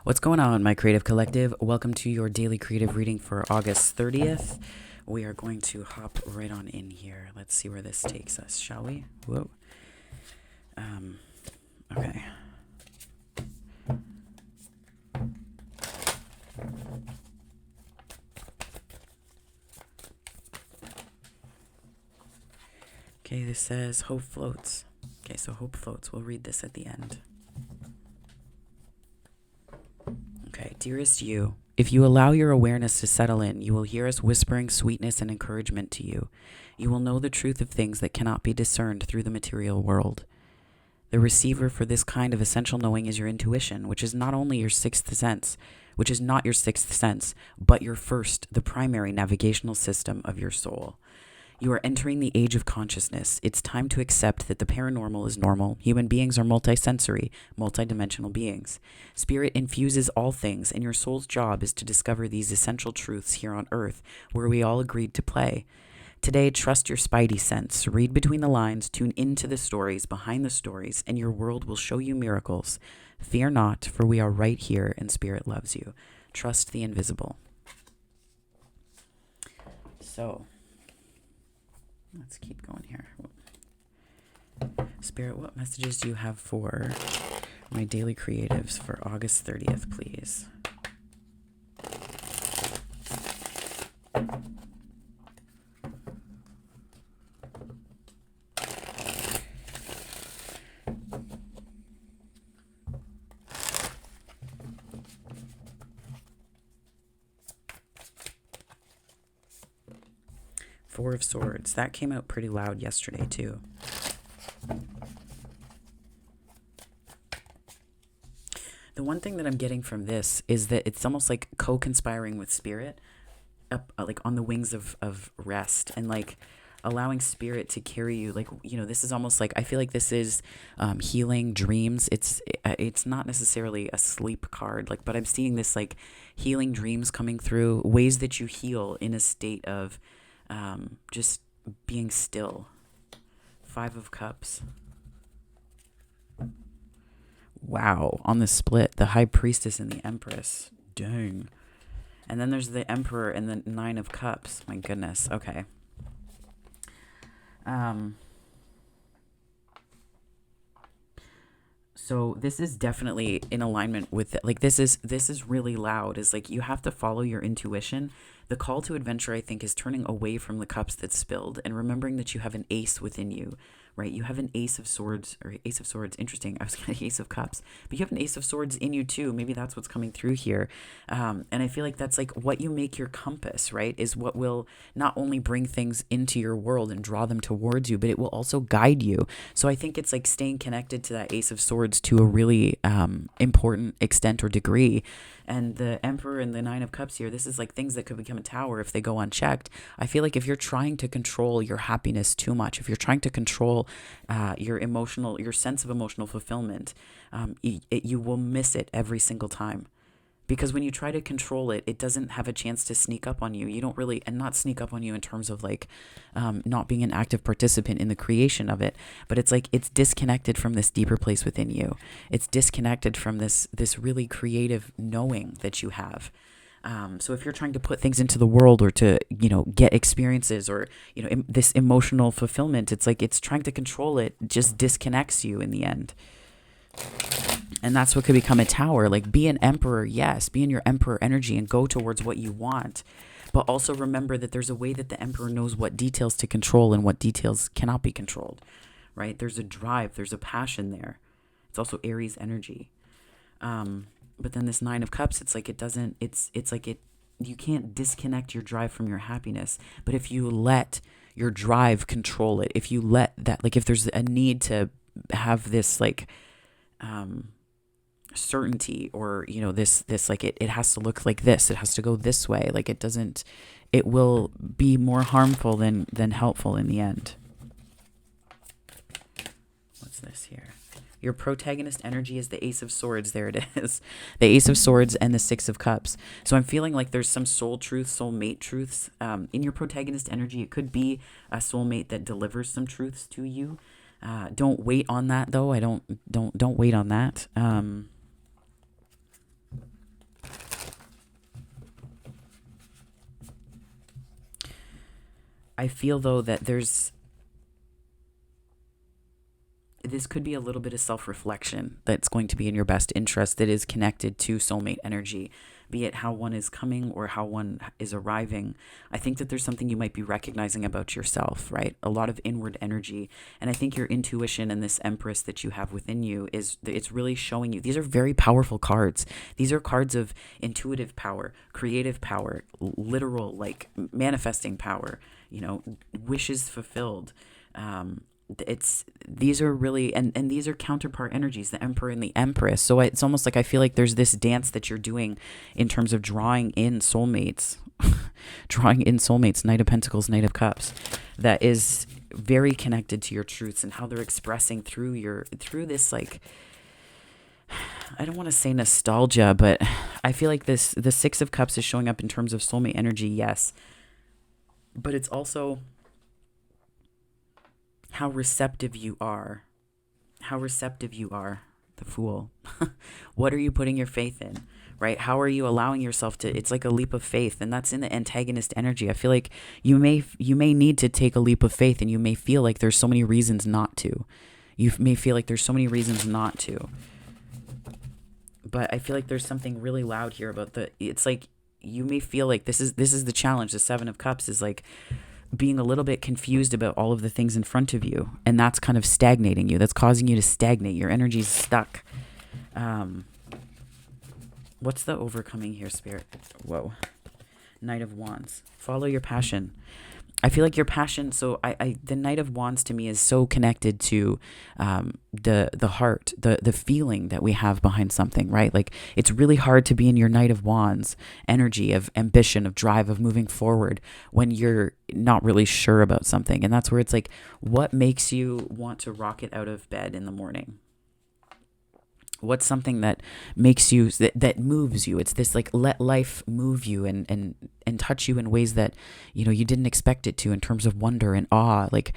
What's going on, my creative collective? Welcome to your daily creative reading for August 30th. We are going to hop right on in here. Let's see where this takes us, shall we? Whoa. Okay. Okay, this says hope floats. Okay, so hope floats. We'll read this at the end. Okay, dearest you, if you allow your awareness to settle in, you will hear us whispering sweetness and encouragement to you. You will know the truth of things that cannot be discerned through the material world. The receiver for this kind of essential knowing is your intuition, which is not only your sixth sense, which is not your sixth sense, but your first, the primary navigational system of your soul. You are entering the age of consciousness. It's time to accept that the paranormal is normal. Human beings are multisensory, multidimensional beings. Spirit infuses all things, and your soul's job is to discover these essential truths here on Earth, where we all agreed to play. Today, trust your spidey sense. Read between the lines, tune into the stories behind the stories, and your world will show you miracles. Fear not, for we are right here, and Spirit loves you. Trust the invisible. So, let's keep going here. Spirit, what messages do you have for my daily creatives for August 30th, please? Four of Swords. That came out pretty loud yesterday, too. The one thing that I'm getting from this is that it's almost like co-conspiring with Spirit, up like on the wings of rest, and like allowing Spirit to carry you. Like, you know, this is almost like, I feel like this is healing dreams. It's not necessarily a sleep card, like, but I'm seeing this like healing dreams coming through, ways that you heal in a state of just being still. Five of Cups. Wow, on the split, the High Priestess and the Empress. Dang. And then there's the Emperor and the Nine of Cups. My goodness. Okay. So this is definitely in alignment with it. Like this is really loud. Is like you have to follow your intuition. The call to adventure, I think, is turning away from the cups that spilled and remembering that you have an ace within you, right? You have an Ace of Swords, or Ace of Swords. Interesting. I was going to Ace of Cups, but you have an Ace of Swords in you too. Maybe that's what's coming through here. And I feel like that's like what you make your compass, right? Is what will not only bring things into your world and draw them towards you, but it will also guide you. So I think it's like staying connected to that Ace of Swords to a really important extent or degree. And the Emperor and the Nine of Cups here, this is like things that could become a tower if they go unchecked. I feel like if you're trying to control your happiness too much, if you're trying to control your sense of emotional fulfillment, you will miss it every single time. Because when you try to control it, it doesn't have a chance to sneak up on you. You don't really, and not sneak up on you in terms of like not being an active participant in the creation of it, but it's like it's disconnected from this deeper place within you. It's disconnected from this really creative knowing that you have. So if you're trying to put things into the world or to, get experiences or, this emotional fulfillment, it's like it's trying to control it, just disconnects you in the end. And that's what could become a tower. Like, be an emperor, yes, be in your emperor energy and go towards what you want. But also remember that there's a way that the emperor knows what details to control and what details cannot be controlled, right? There's a drive, there's a passion there. It's also Aries energy. But then this Nine of Cups, it's like you can't disconnect your drive from your happiness. But if you let your drive control it, if you let that, like if there's a need to have this like certainty or this like it has to look like this, it has to go this way, like it will be more harmful than helpful in the end. What's this here? Your protagonist energy is the Ace of Swords. There it is. The Ace of Swords and the Six of Cups. So I'm feeling like there's some soul truths, soulmate truths in your protagonist energy. It could be a soulmate that delivers some truths to you. Don't wait on that though. Don't wait on that. I feel though that this could be a little bit of self-reflection that's going to be in your best interest, that is connected to soulmate energy, be it how one is coming or how one is arriving. I think that there's something you might be recognizing about yourself, right? A lot of inward energy. And I think your intuition and this Empress that you have within you it's really showing you. These are very powerful cards. These are cards of intuitive power, creative power, literal, like manifesting power, wishes fulfilled. These are really, and these are counterpart energies, the Emperor and the Empress. So it's almost like I feel like there's this dance that you're doing in terms of drawing in soulmates, Knight of Pentacles, Knight of Cups, that is very connected to your truths and how they're expressing through this, like, I don't want to say nostalgia, but I feel like the Six of Cups is showing up in terms of soulmate energy, yes, but it's also how receptive you are. The Fool. What are you putting your faith in, right? How are you allowing yourself to, it's like a leap of faith, and that's in the antagonist energy. I feel like you may need to take a leap of faith, and you may feel like there's so many reasons not to. But I feel like there's something really loud here about it's like you may feel like this is the challenge. The Seven of Cups is like being a little bit confused about all of the things in front of you, and that's kind of stagnating you. That's causing you to stagnate. Your energy's stuck. What's the overcoming here, Spirit? Whoa. Knight of Wands. Follow your passion. I feel like your passion, so the Knight of Wands to me is so connected to the heart, the feeling that we have behind something, right? Like it's really hard to be in your Knight of Wands energy of ambition, of drive, of moving forward when you're not really sure about something. And that's where it's like, what makes you want to rocket out of bed in the morning? What's something that makes you, that moves you? It's this like, let life move you and touch you in ways that, you didn't expect it to, in terms of wonder and awe. Like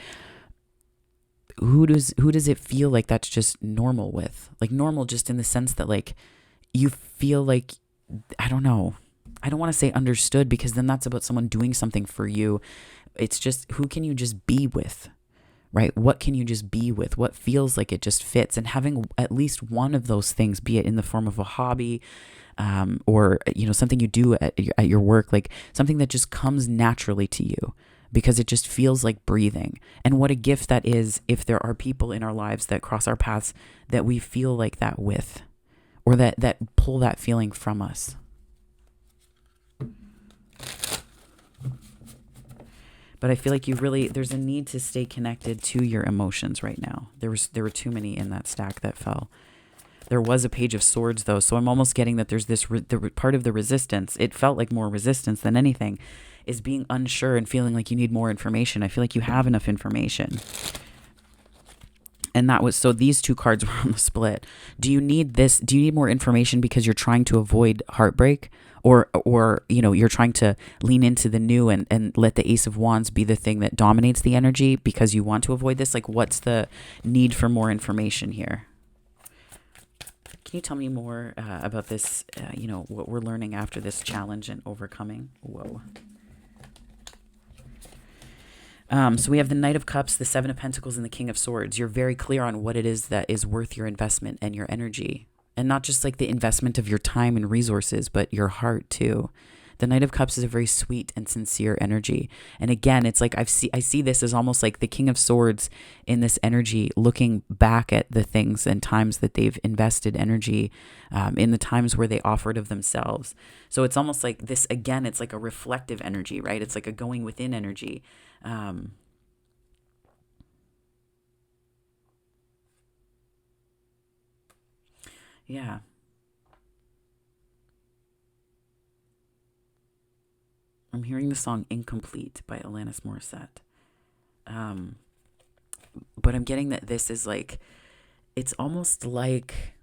who does it feel like that's just normal with? Like normal just in the sense that like you feel like, I don't know. I don't want to say understood, because then that's about someone doing something for you. It's just, who can you just be with? Right? What can you just be with? What feels like it just fits? And having at least one of those things, be it in the form of a hobby, or, something you do at your work, like something that just comes naturally to you because it just feels like breathing. And what a gift that is if there are people in our lives that cross our paths that we feel like that with, or that pull that feeling from us. But I feel like there's a need to stay connected to your emotions right now. There were too many in that stack that fell. There was a Page of Swords though, so I'm almost getting that there's this part of the resistance. It felt like more resistance than anything, is being unsure and feeling like you need more information. I feel like you have enough information. And so these two cards were on the split. Do you need more information because you're trying to avoid heartbreak? Or you're trying to lean into the new and let the Ace of Wands be the thing that dominates the energy because you want to avoid this? Like, what's the need for more information here? Can you tell me more about this, what we're learning after this challenge and overcoming? Whoa. So we have the Knight of Cups, the Seven of Pentacles, and the King of Swords. You're very clear on what it is that is worth your investment and your energy. And not just like the investment of your time and resources, but your heart too. The Knight of Cups is a very sweet and sincere energy. And again, it's like I see this as almost like the King of Swords in this energy, looking back at the things and times that they've invested energy in, the times where they offered of themselves. So it's almost like this, again, it's like a reflective energy, right? It's like a going within energy. Yeah. I'm hearing the song Incomplete by Alanis Morissette. But I'm getting that this is like, it's almost like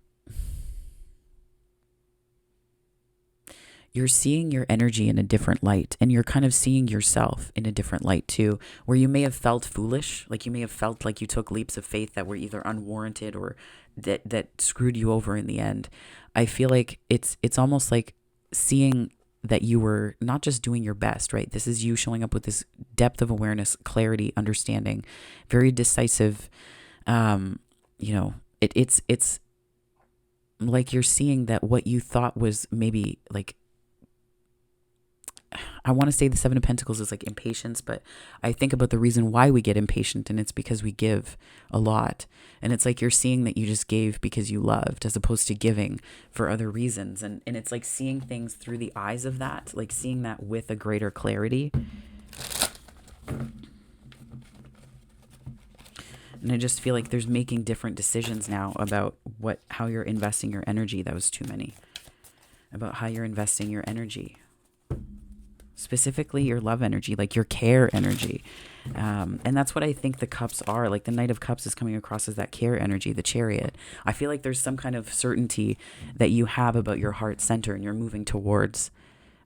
you're seeing your energy in a different light, and you're kind of seeing yourself in a different light too, where you may have felt foolish, like you may have felt like you took leaps of faith that were either unwarranted or that screwed you over in the end. I feel like it's almost like seeing that you were not just doing your best, right? This is you showing up with this depth of awareness, clarity, understanding, very decisive. It's like you're seeing that what you thought was maybe like, I want to say the Seven of Pentacles is like impatience, but I think about the reason why we get impatient, and it's because we give a lot. And it's like you're seeing that you just gave because you loved, as opposed to giving for other reasons. And it's like seeing things through the eyes of that, like seeing that with a greater clarity. And I just feel like there's making different decisions now about how you're investing your energy. That was too many. About how you're investing your energy. Specifically your love energy, like your care energy. And that's what I think the cups are. Like the Knight of Cups is coming across as that care energy, the Chariot. I feel like there's some kind of certainty that you have about your heart center and you're moving towards.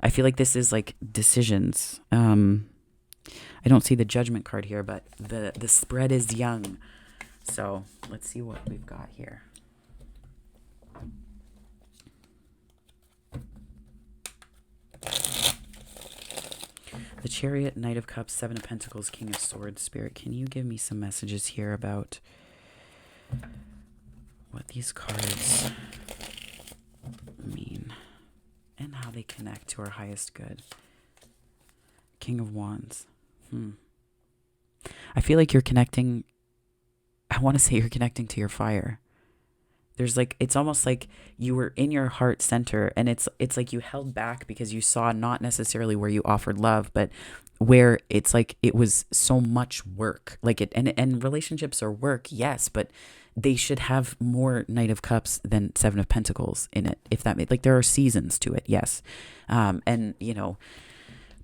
I feel like this is like decisions. I don't see the Judgment card here, but the spread is young. So let's see what we've got here. The Chariot, Knight of Cups, Seven of Pentacles, King of Swords, Spirit. Can you give me some messages here about what these cards mean and how they connect to our highest good? King of Wands. I feel like you're connecting. I want to say you're connecting to your fire. There's like, it's almost like you were in your heart center, and it's like you held back because you saw not necessarily where you offered love, but where it's like it was so much work. Like it, and relationships are work, yes, but they should have more Knight of Cups than Seven of Pentacles in it. If that made, like, there are seasons to it, yes, and you know.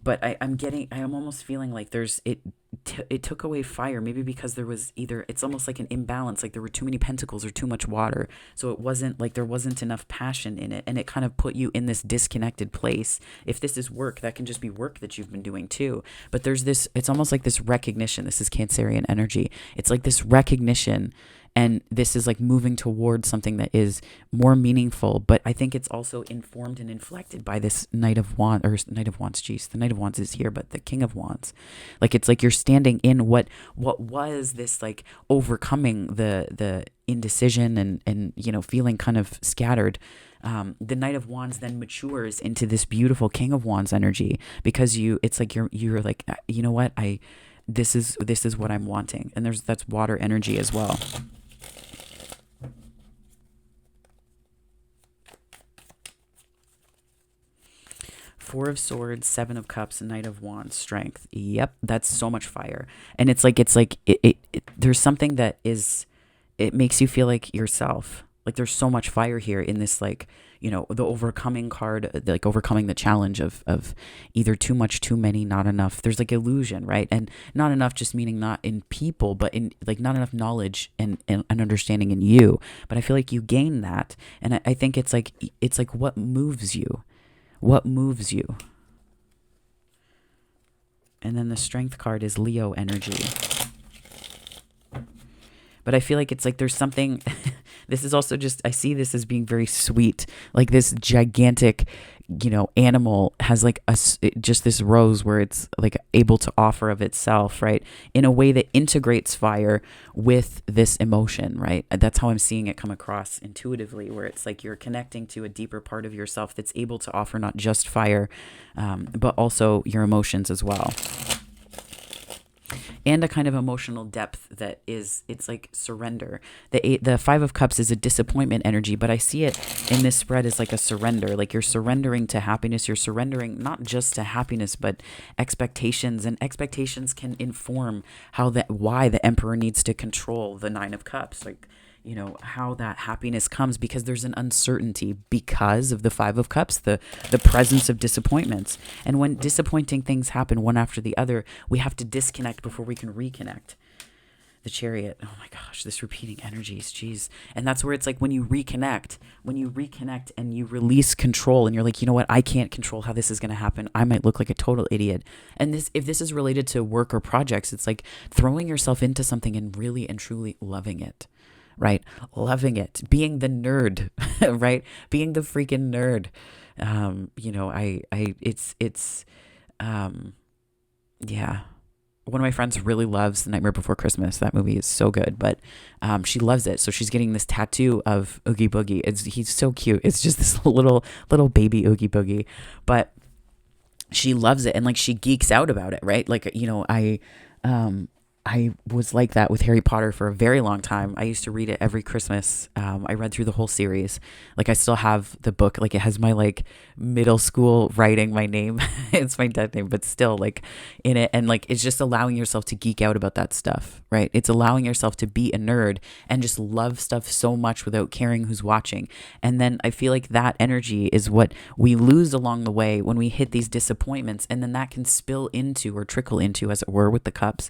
But I'm almost feeling like it took away fire, maybe because there was it's almost like an imbalance, like there were too many pentacles or too much water. So it wasn't like there wasn't enough passion in it. And it kind of put you in this disconnected place. If this is work, that can just be work that you've been doing too. But there's it's almost like this recognition. This is Cancerian energy. It's like this recognition. And this is like moving towards something that is more meaningful. But I think it's also informed and inflected by this Knight of Wands, the Knight of Wands is here, but the King of Wands. Like, it's like you're standing in what was this, like, overcoming the indecision and you know, feeling kind of scattered. The Knight of Wands then matures into this beautiful King of Wands energy, because it's like you're like, you know what, this is what I'm wanting. And that's water energy as well. Four of Swords, Seven of Cups, Knight of Wands, Strength. Yep, that's so much fire. And it's like there's something that it makes you feel like yourself. Like, there's so much fire here in this, like, you know, the overcoming card, like overcoming the challenge of either too much, too many, not enough. There's like illusion, right? And not enough just meaning not in people, but in like not enough knowledge and understanding in you. But I feel like you gain that. And I think it's like what moves you? What moves you? And then the Strength card is Leo energy. But I feel like it's like there's something, this is also just, I see this as being very sweet. Like this gigantic, you know, animal has like just this rose where it's like able to offer of itself, right? In a way that integrates fire with this emotion, right? That's how I'm seeing it come across intuitively, where it's like you're connecting to a deeper part of yourself that's able to offer not just fire, but also your emotions as well. And a kind of emotional depth that it's like surrender. The Five of Cups is a disappointment energy, but I see it in this spread as like a surrender. Like you're surrendering to happiness. You're surrendering not just to happiness, but expectations. And expectations can inform why the Emperor needs to control the Nine of Cups. Like, you know, how that happiness comes, because there's an uncertainty because of the Five of Cups, the presence of disappointments. And when disappointing things happen one after the other, we have to disconnect before we can reconnect. The Chariot, oh my gosh, this repeating energies, geez. And that's where it's like when you reconnect and you release control and you're like, you know what, I can't control how this is going to happen. I might look like a total idiot. And if this is related to work or projects, it's like throwing yourself into something and really and truly loving it. Right? Loving it. Being the nerd, right? Being the freaking nerd. It's yeah. One of my friends really loves The Nightmare Before Christmas. That movie is so good, but she loves it. So she's getting this tattoo of Oogie Boogie. He's so cute. It's just this little baby Oogie Boogie, but she loves it and like she geeks out about it, right? Like, I was like that with Harry Potter for a very long time. I used to read it every Christmas. I read through the whole series. Like I still have the book. Like it has my like middle school writing, my name. It's my dead name, but still like in it. And like it's just allowing yourself to geek out about that stuff, right? It's allowing yourself to be a nerd and just love stuff so much without caring who's watching. And then I feel like that energy is what we lose along the way when we hit these disappointments. And then that can spill into or trickle into, as it were, with the cups.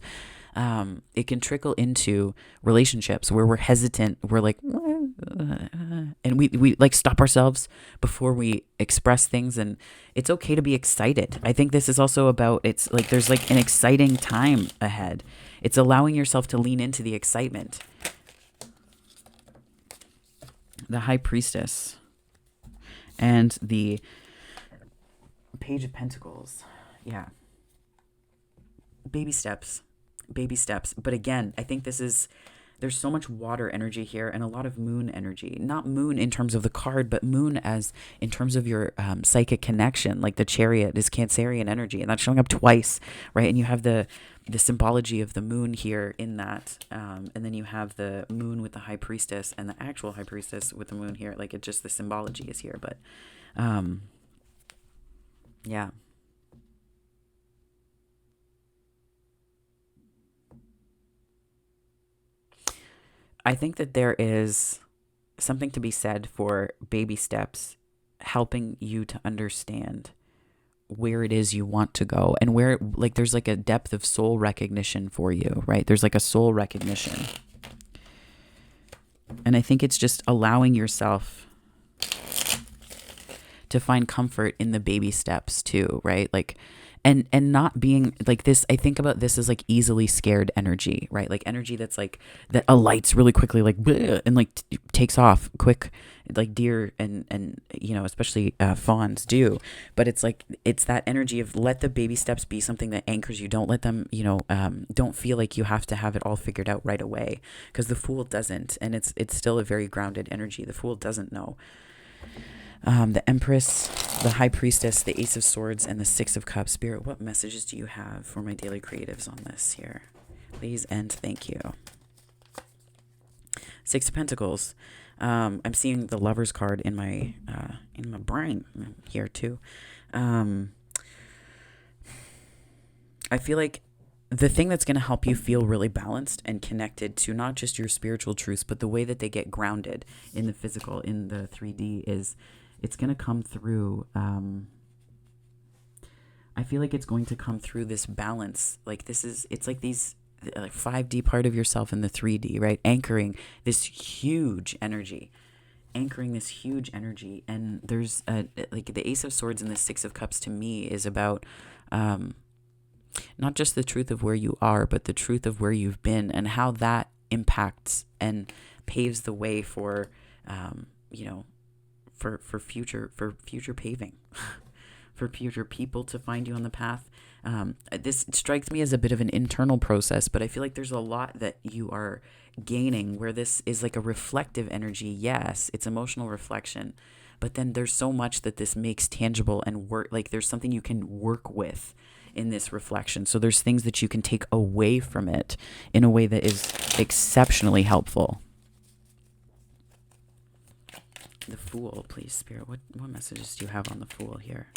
It can trickle into relationships where we're hesitant. We're like, and we like stop ourselves before we express things. And it's okay to be excited. I think this is also about, it's like, there's like an exciting time ahead. It's allowing yourself to lean into the excitement. The High Priestess and the Page of Pentacles. Yeah. Baby steps. But again, I think there's so much water energy here and a lot of moon energy. Not moon in terms of the card, but moon as in terms of your psychic connection. Like the Chariot is Cancerian energy, and that's showing up twice, right? And you have the symbology of the moon here in that, and then you have the moon with the High Priestess and the actual High Priestess with the moon here. Like it just, the symbology is here, but yeah. I think that there is something to be said for baby steps helping you to understand where it is you want to go and where, like, there's like a depth of soul recognition for you, right? There's like a soul recognition. And I think it's just allowing yourself to find comfort in the baby steps too, right? Like, and not being like this. I think about this as like easily scared energy, right? Like energy that's like, that alights really quickly, like, bleh, and like takes off quick, like deer and especially fawns do. But it's like, it's that energy of let the baby steps be something that anchors you. Don't let them, don't feel like you have to have it all figured out right away, because the Fool doesn't, and it's still a very grounded energy. The Fool doesn't know. The Empress, the High Priestess, the Ace of Swords, and the Six of Cups. Spirit, what messages do you have for my daily creatives on this here? Please and thank you. Six of Pentacles. I'm seeing the Lover's card in my brain here too. I feel like the thing that's going to help you feel really balanced and connected to not just your spiritual truths, but the way that they get grounded in the physical, in the 3D, is it's going to come through. I feel like it's going to come through this balance. Like it's like these like 5D part of yourself in the 3D, right? Anchoring this huge energy. And there's like the Ace of Swords and the Six of Cups to me is about not just the truth of where you are, but the truth of where you've been and how that impacts and paves the way for, for future paving, for future people to find you on the path. This strikes me as a bit of an internal process, but I feel like there's a lot that you are gaining where this is like a reflective energy. Yes, it's emotional reflection, but then there's so much that this makes tangible and work. Like there's something you can work with in this reflection. So there's things that you can take away from it in a way that is exceptionally helpful. The Fool, please, Spirit. What messages do you have on the Fool here?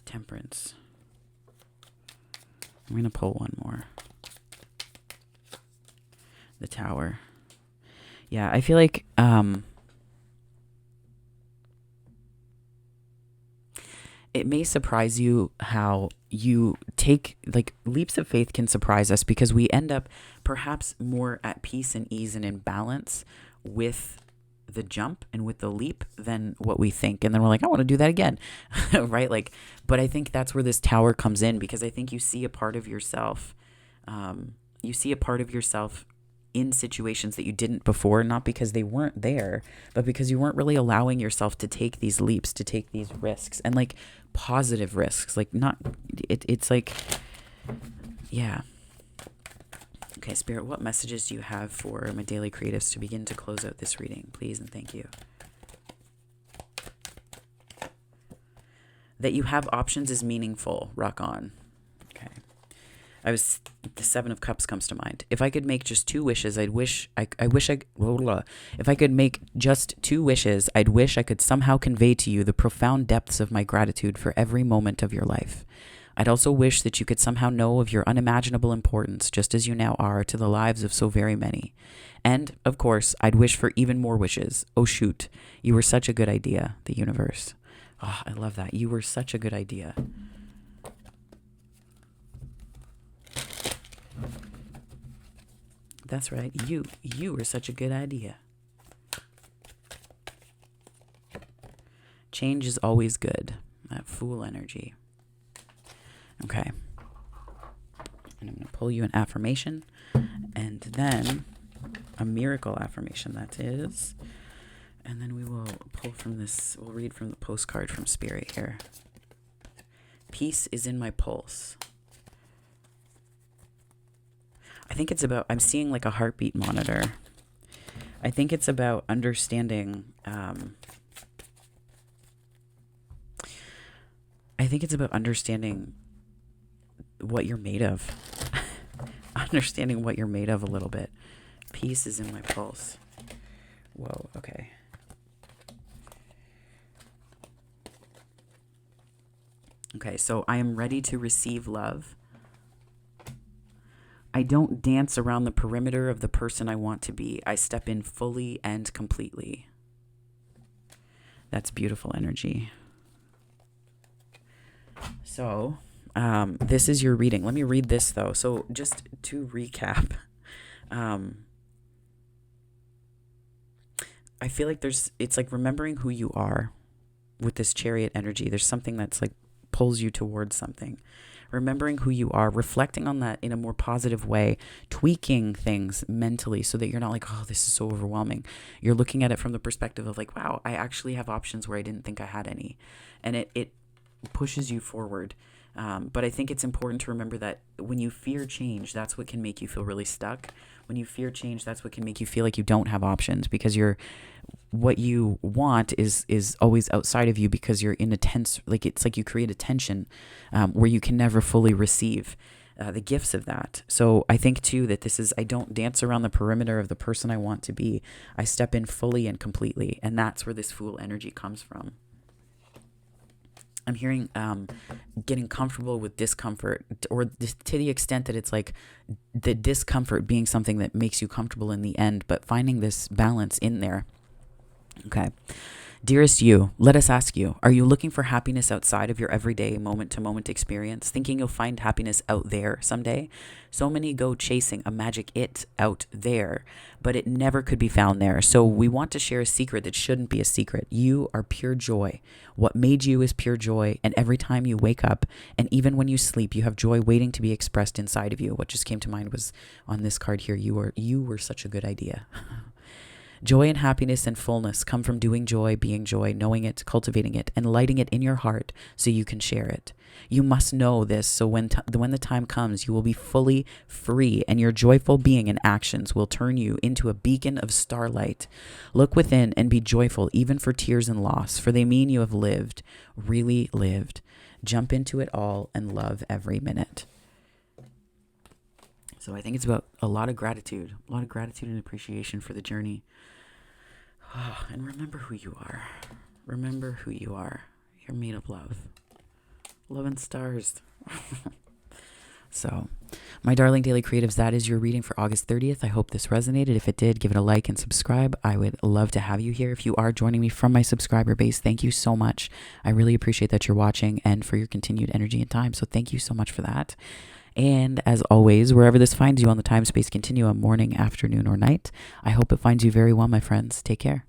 Temperance. I'm going to pull one more. The Tower. Yeah, I feel like it may surprise you how you take, like, leaps of faith can surprise us because we end up perhaps more at peace and ease and in balance with the jump and with the leap than what we think. And then we're like, I want to do that again. Right? Like, but I think that's where this Tower comes in, because I think you see a part of yourself. You see a part of yourself in situations that you didn't before, not because they weren't there, but because you weren't really allowing yourself to take these leaps, to take these risks, and like positive risks, like not, it's like, yeah. Okay, Spirit, what messages do you have for my daily creatives to begin to close out this reading, please and thank you? That you have options is meaningful. Rock on. Okay. The Seven of Cups comes to mind. If I could make just 2 wishes, if I could make just 2 wishes, I'd wish I could somehow convey to you the profound depths of my gratitude for every moment of your life. I'd also wish that you could somehow know of your unimaginable importance, just as you now are, to the lives of so very many. And, of course, I'd wish for even more wishes. Oh, shoot. You were such a good idea, the universe. Oh, I love that. You were such a good idea. That's right. You were such a good idea. Change is always good. That Fool energy. Okay. And I'm going to pull you an affirmation and then a miracle affirmation, that is. And then we will pull from this, we'll read from the postcard from Spirit here. Peace is in my pulse. I think it's about, I'm seeing like a heartbeat monitor. I think it's about understanding, what you're made of. Understanding what you're made of a little bit. Peace is in my pulse. Whoa, okay. Okay, so I am ready to receive love. I don't dance around the perimeter of the person I want to be. I step in fully and completely. That's beautiful energy. So, this is your reading. Let me read this, though. So, just to recap, I feel like it's like remembering who you are with this Chariot energy. There's something that's like pulls you towards something. Remembering who you are, reflecting on that in a more positive way, tweaking things mentally so that you're not like, oh, this is so overwhelming. You're looking at it from the perspective of like, wow, I actually have options where I didn't think I had any. And it pushes you forward. But I think it's important to remember that when you fear change, that's what can make you feel really stuck. When you fear change, that's what can make you feel like you don't have options, because what you want is always outside of you, because you're in a tense, like it's like you create a tension where you can never fully receive the gifts of that. So I think too that this is, I don't dance around the perimeter of the person I want to be. I step in fully and completely. And that's where this Fool energy comes from. I'm hearing getting comfortable with discomfort, or to the extent that it's like the discomfort being something that makes you comfortable in the end, but finding this balance in there. Okay. Dearest you, let us ask you, are you looking for happiness outside of your everyday moment-to-moment experience, thinking you'll find happiness out there someday? So many go chasing a magic it out there, but it never could be found there. So we want to share a secret that shouldn't be a secret. You are pure joy. What made you is pure joy, and every time you wake up, and even when you sleep, you have joy waiting to be expressed inside of you. What just came to mind was on this card here, you were such a good idea. Joy and happiness and fullness come from doing joy, being joy, knowing it, cultivating it, and lighting it in your heart so you can share it. You must know this, so when the time comes, you will be fully free, and your joyful being and actions will turn you into a beacon of starlight. Look within and be joyful, even for tears and loss, for they mean you have lived, really lived. Jump into it all and love every minute. So I think it's about a lot of gratitude and appreciation for the journey. Oh, and remember who you are. Remember who you are. You're made of love. Love and stars. So, my darling daily creatives, that is your reading for August 30th. I hope this resonated. If it did, give it a like and subscribe. I would love to have you here. If you are joining me from my subscriber base, thank you so much. I really appreciate that you're watching and for your continued energy and time. So thank you so much for that. And as always, wherever this finds you on the time-space continuum, morning, afternoon, or night, I hope it finds you very well, my friends. Take care.